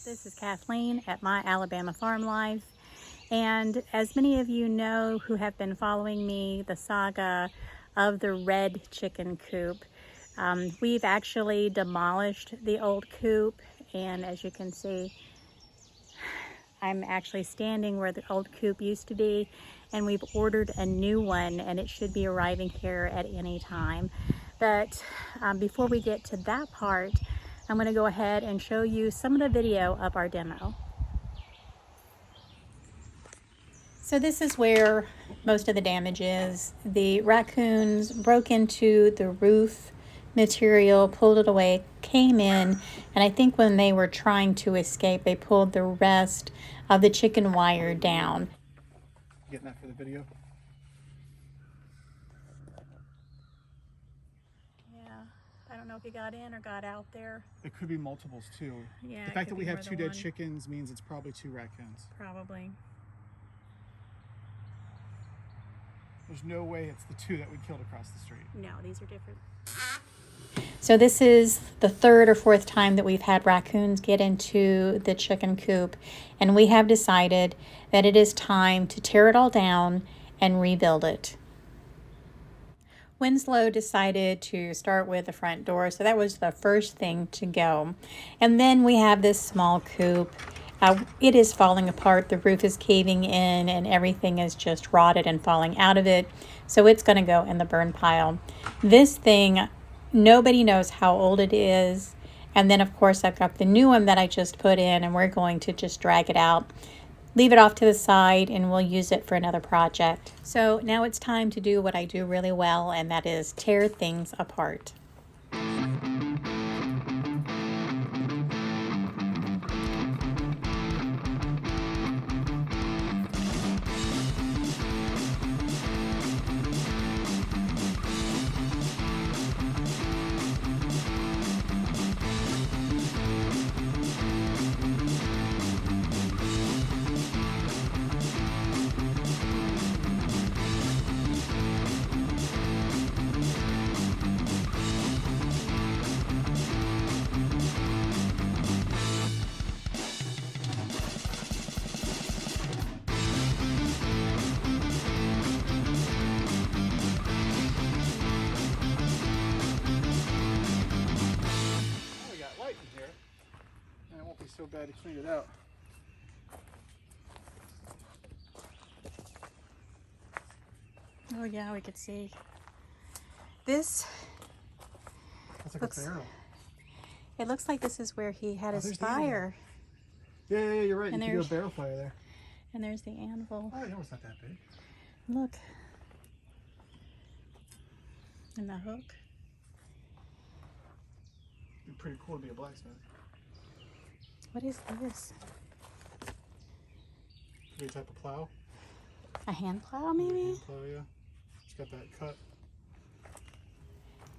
This is Kathleen at My Alabama Farm Life, and as many of you know who have been following me, the saga of the red chicken coop, we've actually demolished the old coop, and as you can see, I'm actually standing where the old coop used to be, and we've ordered a new one, and it should be arriving here at any time. But before we get to that part, I'm going to go ahead and show you some of the video of our demo. So this is where most of the damage is. The raccoons broke into the roof material, pulled it away, came in, and I think when they were trying to escape, they pulled the rest of the chicken wire down. Getting that for the video? I don't know if he got in or got out there. It could be multiples too. Yeah. The fact that we have two dead chickens means it's probably two raccoons. Probably. There's no way it's the two that we killed across the street. No, these are different. So this is the third or fourth time that we've had raccoons get into the chicken coop, and we have decided that it is time to tear it all down and rebuild it. Winslow decided to start with the front door, so that was the first thing to go. And then we have this small coop. It is falling apart. The roof is caving in and everything is just rotted and falling out of it. So it's going to go in the burn pile. This thing, nobody knows how old it is. And then of course I've got the new one that I just put in, and we're going to just drag it out, leave it off to the side, and we'll use it for another project. So now it's time to do what I do really well, and that is tear things apart. So bad to clean it out. Oh yeah, we could see. This looks like a barrel. It looks like this is where he had his fire. Yeah, you're right. And you can do a barrel fire there. And there's the anvil. Oh, no, it's not that big. Look. And the hook. It'd be pretty cool to be a blacksmith. What is this? Any type of plow? A hand plow, maybe? Hand plow, yeah. It's got that cut.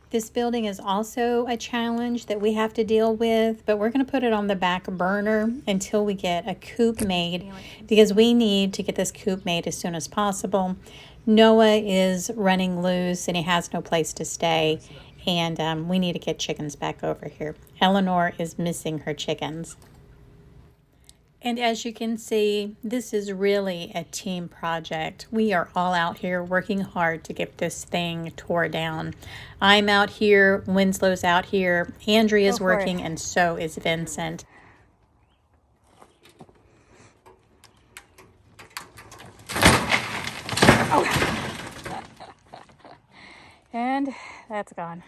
This building is also a challenge that we have to deal with, but we're going to put it on the back burner until we get a coop made, because we need to get this coop made as soon as possible. Noah is running loose and he has no place to stay, and we need to get chickens back over here. Eleanor is missing her chickens. And as you can see, this is really a team project. We are all out here working hard to get this thing tore down. I'm out here, Winslow's out here, Andrea's working, and so is Vincent. Oh. And that's gone.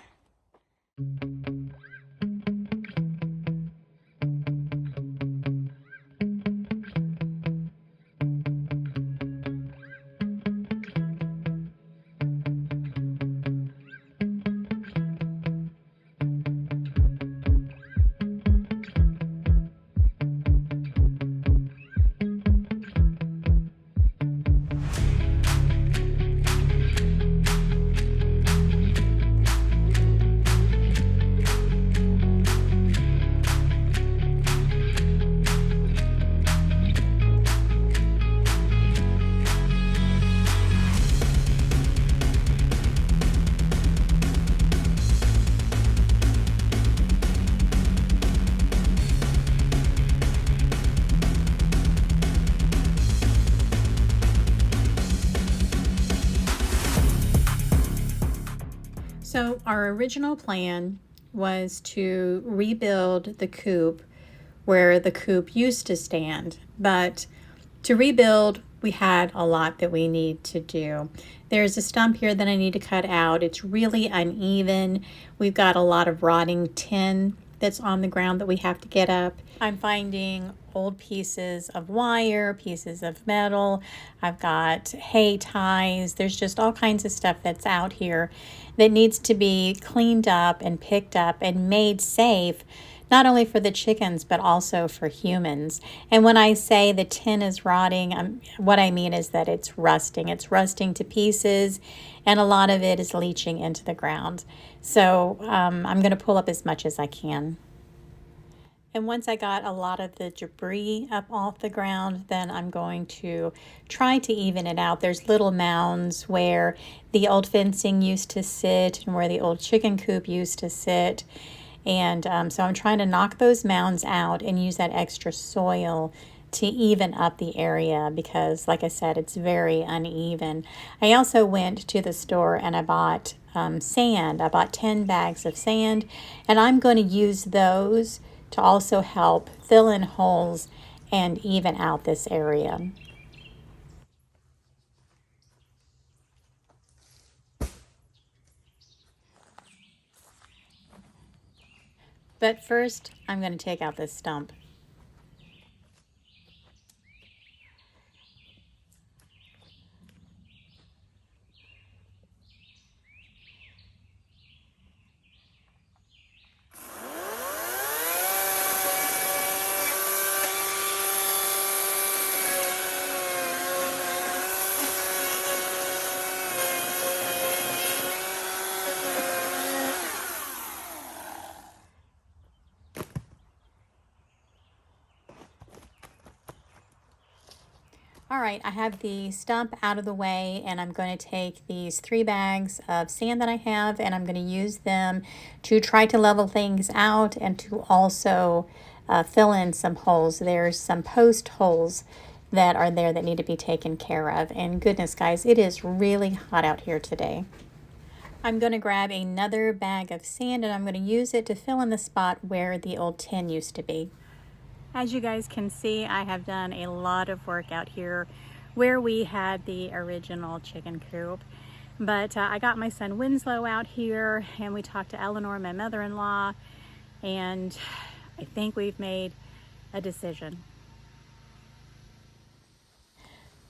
So our original plan was to rebuild the coop where the coop used to stand, but to rebuild, we had a lot that we need to do. There's a stump here that I need to cut out. It's really uneven. We've got a lot of rotting tin that's on the ground that we have to get up. I'm finding old pieces of wire, pieces of metal. I've got hay ties. There's just all kinds of stuff that's out here that needs to be cleaned up and picked up and made safe, not only for the chickens, but also for humans. And when I say the tin is rotting, what I mean is that it's rusting. It's rusting to pieces, and a lot of it is leaching into the ground. So I'm going to pull up as much as I can. And once I got a lot of the debris up off the ground, then I'm going to try to even it out. There's little mounds where the old fencing used to sit and where the old chicken coop used to sit. And so I'm trying to knock those mounds out and use that extra soil to even up the area because, like I said, it's very uneven. I also went to the store and I bought sand. I bought 10 bags of sand, and I'm going to use those to also help fill in holes and even out this area. But first, I'm going to take out this stump. All right, I have the stump out of the way, and I'm going to take these 3 bags of sand that I have, and I'm going to use them to try to level things out and to also fill in some holes. There's some post holes that are there that need to be taken care of. And goodness, guys, it is really hot out here today. I'm going to grab another bag of sand, and I'm going to use it to fill in the spot where the old tin used to be. As you guys can see, I have done a lot of work out here where we had the original chicken coop. But I got my son Winslow out here, and we talked to Eleanor, my mother-in-law, and I think we've made a decision.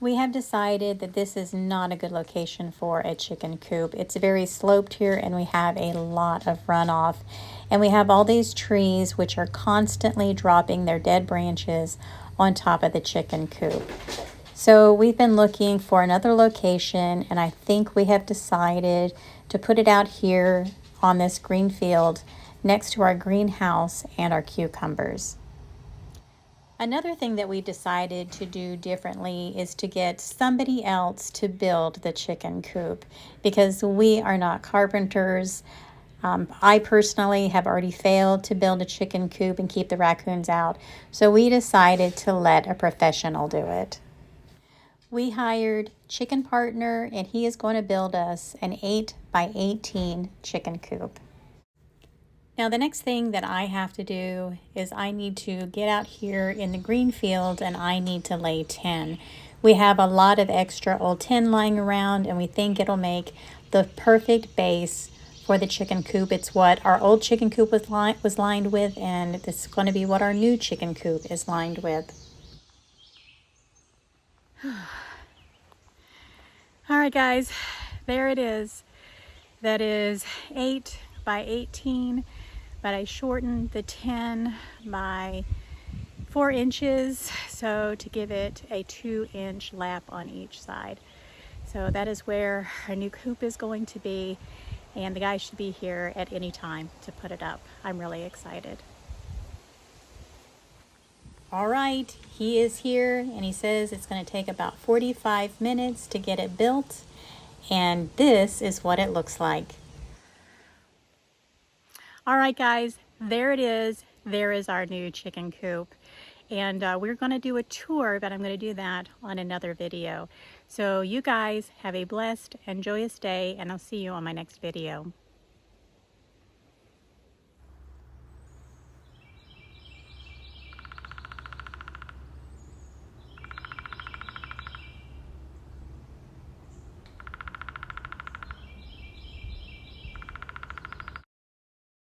We have decided that this is not a good location for a chicken coop. It's very sloped here, and we have a lot of runoff. And we have all these trees which are constantly dropping their dead branches on top of the chicken coop. So we've been looking for another location, and I think we have decided to put it out here on this green field next to our greenhouse and our cucumbers. Another thing that we decided to do differently is to get somebody else to build the chicken coop because we are not carpenters. I personally have already failed to build a chicken coop and keep the raccoons out, so we decided to let a professional do it. We hired Chicken Partner, and he is going to build us an 8 by 18 chicken coop. Now the next thing that I have to do is I need to get out here in the green field and I need to lay tin. We have a lot of extra old tin lying around, and we think it'll make the perfect base for the chicken coop. It's what our old chicken coop was lined with, and this is going to be what our new chicken coop is lined with. All right, guys, there it is. That is 8 by 18, but I shortened the 10 by 4 inches, so to give it a 2-inch lap on each side. So that is where our new coop is going to be, and the guy should be here at any time to put it up. I'm really excited. All right, he is here, and he says it's going to take about 45 minutes to get it built, and this is what it looks like. All right, guys, there it is. There is our new chicken coop. And we're going to do a tour, but I'm going to do that on another video. So you guys have a blessed and joyous day, and I'll see you on my next video.